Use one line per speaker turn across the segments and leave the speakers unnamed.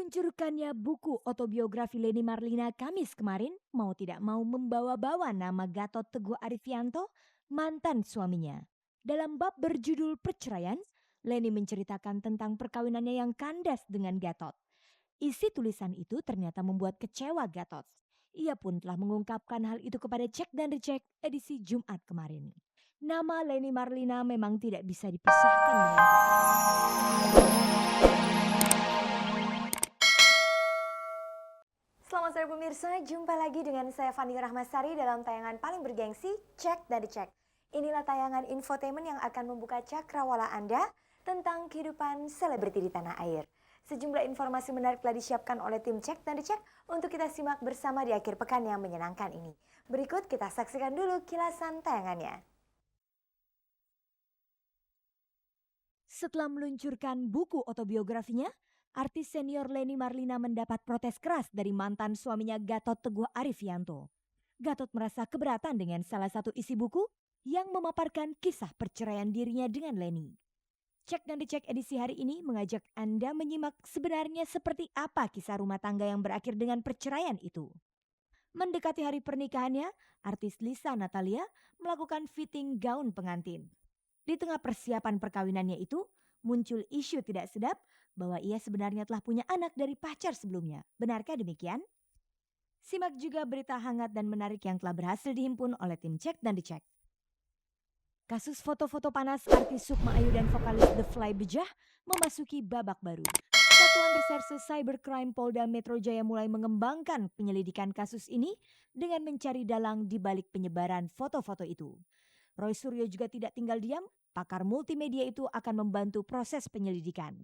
Diluncurkannya buku otobiografi Leni Marlina Kamis kemarin mau tidak mau membawa-bawa nama Gatot Teguh Arifianto, mantan suaminya. Dalam bab berjudul Perceraian, Leni menceritakan tentang perkawinannya yang kandas dengan Gatot. Isi tulisan itu ternyata membuat kecewa Gatot. Ia pun telah mengungkapkan hal itu kepada Cek dan Recheck edisi Jumat kemarin. Nama Leni Marlina memang tidak bisa dipisahkan dengan Selamat sore pemirsa, jumpa lagi dengan saya Fani Rahmasari dalam tayangan paling bergengsi, Cek dan Dicek. Inilah tayangan infotainment yang akan membuka cakrawala Anda tentang kehidupan selebriti di tanah air. Sejumlah informasi menarik telah disiapkan oleh tim Cek dan Dicek untuk kita simak bersama di akhir pekan yang menyenangkan ini. Berikut kita saksikan dulu kilasan tayangannya. Setelah meluncurkan buku otobiografinya, artis senior Leni Marlina mendapat protes keras dari mantan suaminya Gatot Teguh Arifianto. Gatot merasa keberatan dengan salah satu isi buku yang memaparkan kisah perceraian dirinya dengan Leni. Cek dan Dicek edisi hari ini mengajak Anda menyimak sebenarnya seperti apa kisah rumah tangga yang berakhir dengan perceraian itu. Mendekati hari pernikahannya, artis Lisa Natalia melakukan fitting gaun pengantin. Di tengah persiapan perkawinannya itu, muncul isu tidak sedap bahwa ia sebenarnya telah punya anak dari pacar sebelumnya. Benarkah demikian? Simak juga berita hangat dan menarik yang telah berhasil dihimpun oleh tim Cek dan Dicek. Kasus foto-foto panas artis Sukma Ayu dan vokalis The Fly Bejah memasuki babak baru. Satuan Reserse Cybercrime Polda Metro Jaya mulai mengembangkan penyelidikan kasus ini dengan mencari dalang di balik penyebaran foto-foto itu. Roy Suryo juga tidak tinggal diam, pakar multimedia itu akan membantu proses penyelidikan.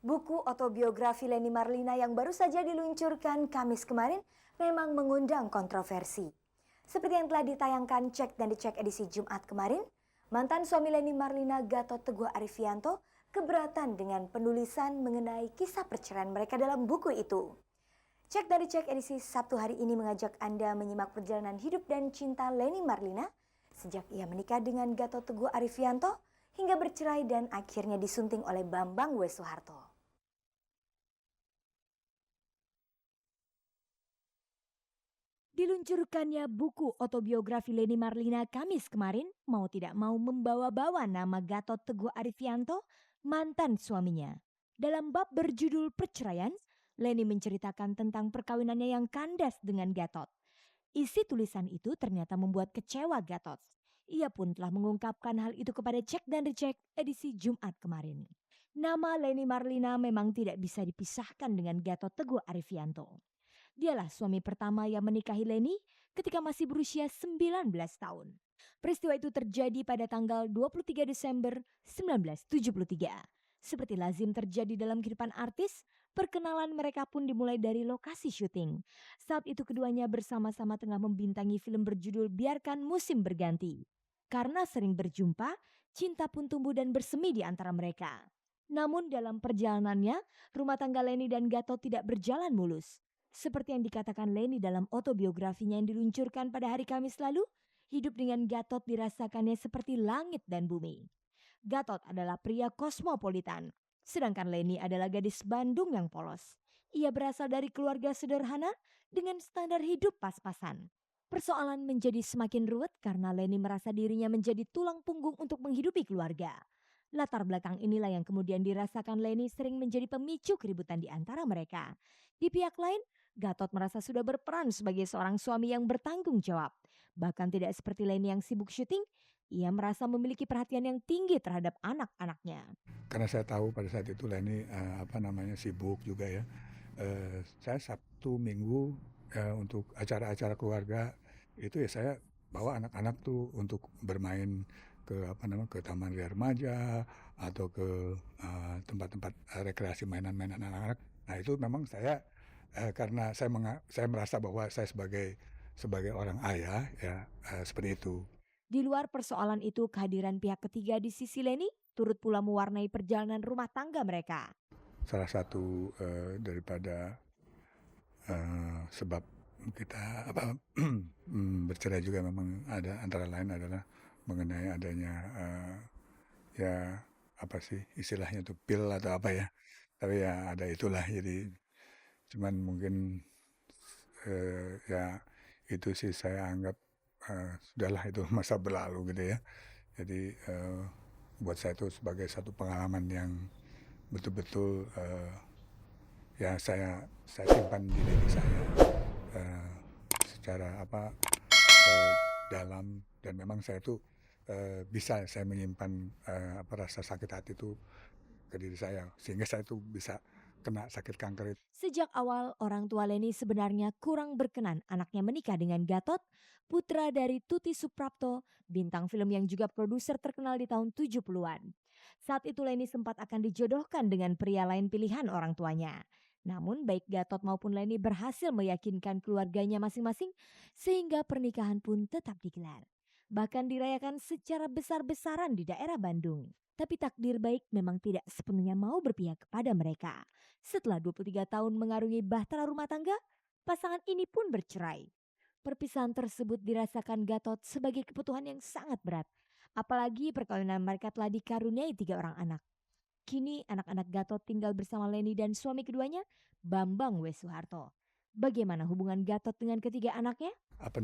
Buku otobiografi Leni Marlina yang baru saja diluncurkan Kamis kemarin memang mengundang kontroversi. Seperti yang telah ditayangkan Cek dan Dicek edisi Jumat kemarin, mantan suami Leni Marlina Gatot Teguh Arifianto keberatan dengan penulisan mengenai kisah perceraian mereka dalam buku itu. Cek dan Dicek edisi Sabtu hari ini mengajak Anda menyimak perjalanan hidup dan cinta Leni Marlina sejak ia menikah dengan Gatot Teguh Arifianto hingga bercerai dan akhirnya disunting oleh Bambang W. Soeharto. Diluncurkannya buku otobiografi Leni Marlina Kamis kemarin mau tidak mau membawa-bawa nama Gatot Teguh Arifianto, mantan suaminya. Dalam bab berjudul Perceraian, Leni menceritakan tentang perkawinannya yang kandas dengan Gatot. Isi tulisan itu ternyata membuat kecewa Gatot. Ia pun telah mengungkapkan hal itu kepada Cek dan Recheck edisi Jumat kemarin. Nama Leni Marlina memang tidak bisa dipisahkan dengan Gatot Teguh Arifianto. Dialah suami pertama yang menikahi Leni ketika masih berusia 19 tahun. Peristiwa itu terjadi pada tanggal 23 Desember 1973. Seperti lazim terjadi dalam kehidupan artis, perkenalan mereka pun dimulai dari lokasi syuting. Saat itu keduanya bersama-sama tengah membintangi film berjudul Biarkan Musim Berganti. Karena sering berjumpa, cinta pun tumbuh dan bersemi di antara mereka. Namun dalam perjalanannya, rumah tangga Leni dan Gatot tidak berjalan mulus. Seperti yang dikatakan Leni dalam otobiografinya yang diluncurkan pada hari Kamis lalu, hidup dengan Gatot dirasakannya seperti langit dan bumi. Gatot adalah pria kosmopolitan, sedangkan Leni adalah gadis Bandung yang polos. Ia berasal dari keluarga sederhana dengan standar hidup pas-pasan. Persoalan menjadi semakin ruwet karena Leni merasa dirinya menjadi tulang punggung untuk menghidupi keluarga. Latar belakang inilah yang kemudian dirasakan Leni sering menjadi pemicu keributan di antara mereka. Di pihak lain, Gatot merasa sudah berperan sebagai seorang suami yang bertanggung jawab. Bahkan tidak seperti Leni yang sibuk syuting, ia merasa memiliki perhatian yang tinggi terhadap anak-anaknya.
Karena saya tahu pada saat itu Leni sibuk juga ya. Saya Sabtu Minggu untuk acara-acara keluarga itu ya saya bawa anak-anak tuh untuk bermain ke taman ria remaja atau ke tempat-tempat rekreasi mainan-mainan anak-anak. Nah itu memang saya karena saya merasa bahwa saya sebagai orang ayah ya seperti itu.
Di luar persoalan itu, kehadiran pihak ketiga di sisi Leni turut pula mewarnai perjalanan rumah tangga mereka.
Salah satu daripada sebab kita bercerai juga memang ada antara lain adalah mengenai adanya apa sih istilahnya tuh, pil atau apa ya, tapi ya ada itulah. Jadi cuman mungkin, ya itu sih saya anggap, sudahlah itu masa berlalu gitu ya. Jadi, buat saya itu sebagai satu pengalaman yang betul-betul, ya saya simpan di diri saya, eee, secara apa, dalam, dan memang saya tuh, bisa saya menyimpan, rasa sakit hati itu ke diri saya, sehingga saya tuh bisa kena sakit kanker itu.
Sejak awal, orang tua Leni sebenarnya kurang berkenan anaknya menikah dengan Gatot, putra dari Tuti Suprapto, bintang film yang juga produser terkenal di tahun 70-an. Saat itu Leni sempat akan dijodohkan dengan pria lain pilihan orang tuanya. Namun baik Gatot maupun Leni berhasil meyakinkan keluarganya masing-masing sehingga pernikahan pun tetap digelar. Bahkan dirayakan secara besar-besaran di daerah Bandung. Tapi takdir baik memang tidak sepenuhnya mau berpihak kepada mereka. Setelah 23 tahun mengarungi bahtera rumah tangga, pasangan ini pun bercerai. Perpisahan tersebut dirasakan Gatot sebagai kebutuhan yang sangat berat. Apalagi perkawinan mereka telah dikaruniai 3 orang anak. Kini anak-anak Gatot tinggal bersama Leni dan suami keduanya, Bambang W. Soeharto. Bagaimana hubungan Gatot dengan ketiga anaknya?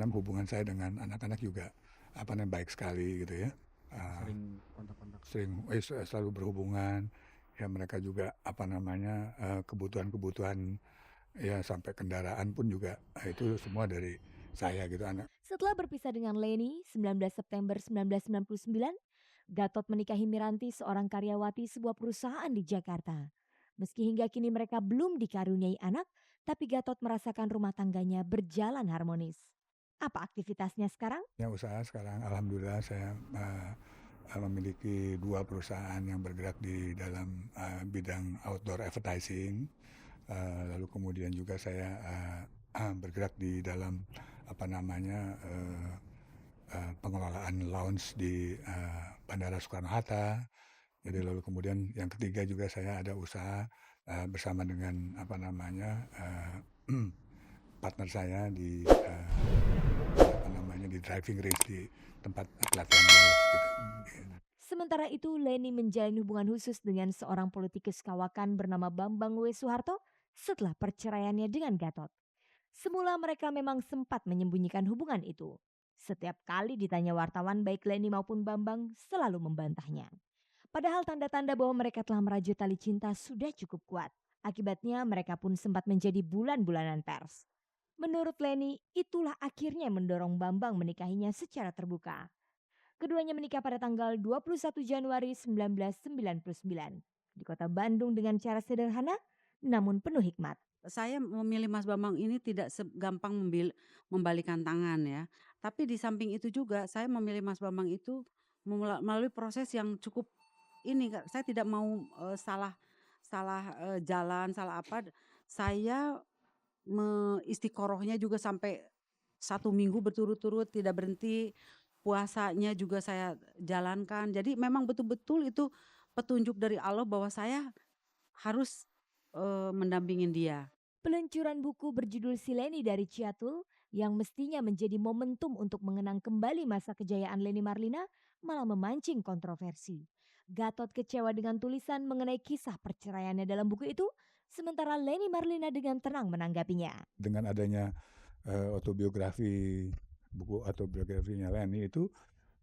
Hubungan saya dengan anak-anak juga baik sekali gitu ya.
Sering kontak-kontak.
Sering selalu berhubungan. Ya mereka juga kebutuhan-kebutuhan, ya sampai kendaraan pun juga, itu semua dari saya gitu.
Setelah berpisah dengan Leni 19 September 1999, Gatot menikahi Miranti, seorang karyawati sebuah perusahaan di Jakarta. Meski hingga kini mereka belum dikaruniai anak, tapi Gatot merasakan rumah tangganya berjalan harmonis. Apa aktivitasnya sekarang?
Ya usaha sekarang alhamdulillah saya, memiliki 2 perusahaan yang bergerak di dalam, bidang outdoor advertising, lalu kemudian juga saya, bergerak di dalam pengelolaan lounge di, Bandara Soekarno-Hatta. Jadi lalu kemudian yang ketiga juga saya ada usaha, bersama dengan partner saya di, di driving range, di tempat pelatihan golf gitu.
Sementara itu, Leni menjalin hubungan khusus dengan seorang politikus kawakan bernama Bambang W. Soeharto setelah perceraiannya dengan Gatot. Semula mereka memang sempat menyembunyikan hubungan itu. Setiap kali ditanya wartawan, baik Leni maupun Bambang selalu membantahnya. Padahal tanda-tanda bahwa mereka telah merajut tali cinta sudah cukup kuat. Akibatnya mereka pun sempat menjadi bulan-bulanan pers. Menurut Leni, itulah akhirnya mendorong Bambang menikahinya secara terbuka. Keduanya menikah pada tanggal 21 Januari 1999 di kota Bandung dengan cara sederhana namun penuh hikmat.
Saya memilih Mas Bambang ini tidak segampang membalikan tangan ya. Tapi di samping itu juga saya memilih Mas Bambang itu melalui proses yang cukup ini, Kak. Saya tidak mau salah salah jalan, salah apa. Saya istiqorohnya juga sampai 1 minggu berturut-turut tidak berhenti. Puasanya juga saya jalankan. Jadi memang betul-betul itu petunjuk dari Allah bahwa saya harus mendampingin dia.
Peluncuran buku berjudul Si Leni dari Ciatul yang mestinya menjadi momentum untuk mengenang kembali masa kejayaan Leni Marlina malah memancing kontroversi. Gatot kecewa dengan tulisan mengenai kisah perceraiannya dalam buku itu, sementara Leni Marlina dengan tenang menanggapinya.
Dengan adanya, buku autobiografinya Leni itu,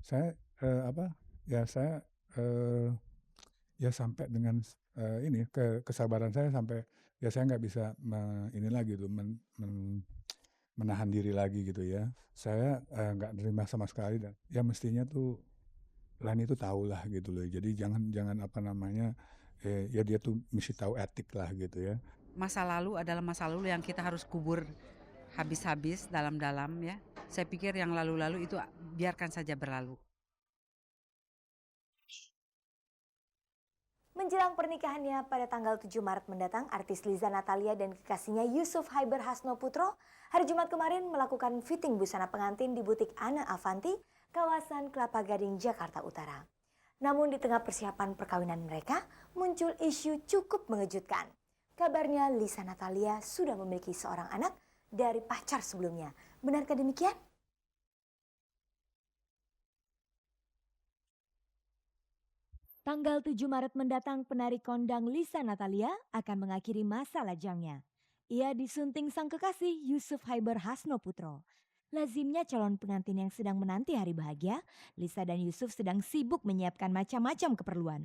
saya, saya, ya sampai dengan, kesabaran saya sampai, ya saya nggak bisa menahan diri lagi gitu ya. Saya, nggak nerima sama sekali, dan ya mestinya tuh Lani itu tahulah gitu loh. Jadi jangan jangan ya dia tuh mesti tahu etik lah gitu ya.
Masa lalu adalah masa lalu yang kita harus kubur habis-habis dalam-dalam ya. Saya pikir yang lalu-lalu itu biarkan saja berlalu.
Menjelang pernikahannya pada tanggal 7 Maret mendatang, artis Liza Natalia dan kekasihnya Yusuf Haiber Hasno Putro hari Jumat kemarin melakukan fitting busana pengantin di butik Ana Avanti, kawasan Kelapa Gading, Jakarta Utara. Namun di tengah persiapan perkawinan mereka, muncul isu cukup mengejutkan. Kabarnya Liza Natalia sudah memiliki seorang anak dari pacar sebelumnya. Benarkah demikian? Tanggal 7 Maret mendatang penari kondang Lisa Natalia akan mengakhiri masa lajangnya. Ia disunting sang kekasih Yusuf Haiber Hasno Putro. Lazimnya calon pengantin yang sedang menanti hari bahagia, Lisa dan Yusuf sedang sibuk menyiapkan macam-macam keperluan.